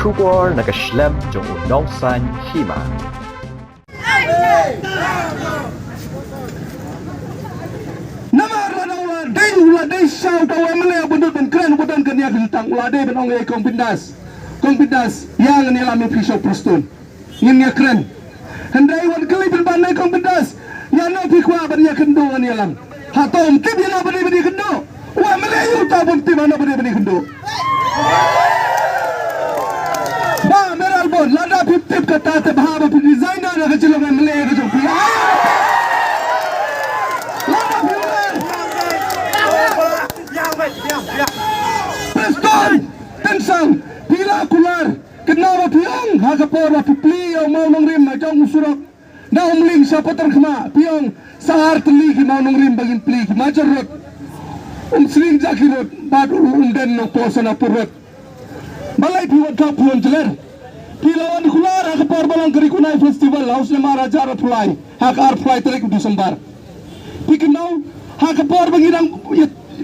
Shubor na kaslem jong unong san hima. Namar ulah day shout away mele bundut ben keren budan kenya gentang ulah day ben onge kong pindas yang ni lami pisau prostun ini keren hendai wan kali ben banai kong pindas yang no pikwa ben ya kendo ni alam hatom tib yana bani kendo wa mele yu ta bun tib ana bani kendo ba meral bon lada tip kata te bahaba designer na kecil mele ke jong Preston, tensang, pila kular, kenapa piang, hakapor wa pipli o mau nongrim majong usurok, na umling sa paterkma, piang sahar teli ki mau nongrim bagin pli ki majarot, sling zakirot, badu den no posana purot, balai piwat kap puan jeler, pila wan kular hakapor balang kerikunai festival, haus lema raja pulai, hakar pulai terik Desember, pikinau hakapor bangirang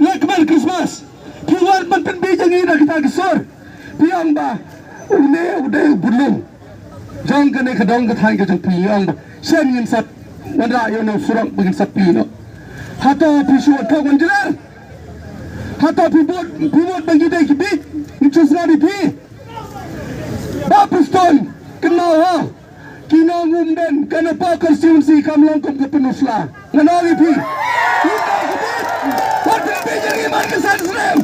lekman Christmas. Piwan mantan bijang ina kita gesor. Piang ba ude bulung. Jang kene kedong ketai ke jang piang ba. Sen yin sat wanda yo no surang begin sapi no. Hato pisuat kau ganjelar. Hato pibot bagi dai kibi. Nicus ngadi pi. Ba Preston kenal ha. Kino ngumden kana pakar siunsi kamlong kum ke penusla. Nganali pi. Waktu bijang iman kesan serem.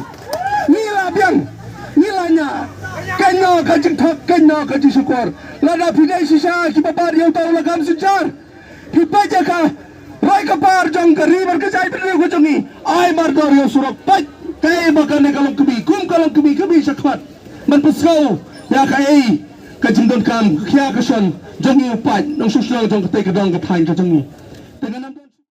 Nila biang, nilanya, kena kajing tak, kena kajing syukur. Lada pidai sisa, kibabar yang tahu lagam sejar. Hipaja ka, rai kapar jong kari berkejai berdiri kujongi. Ai mardor yang surak pat, kaya bakal nekalong kebi syakmat. Menpesau, ya kaya kajing don kam, kia kesan jongi upat, nong susah jong ketai kedong ketain kejongi. Dengan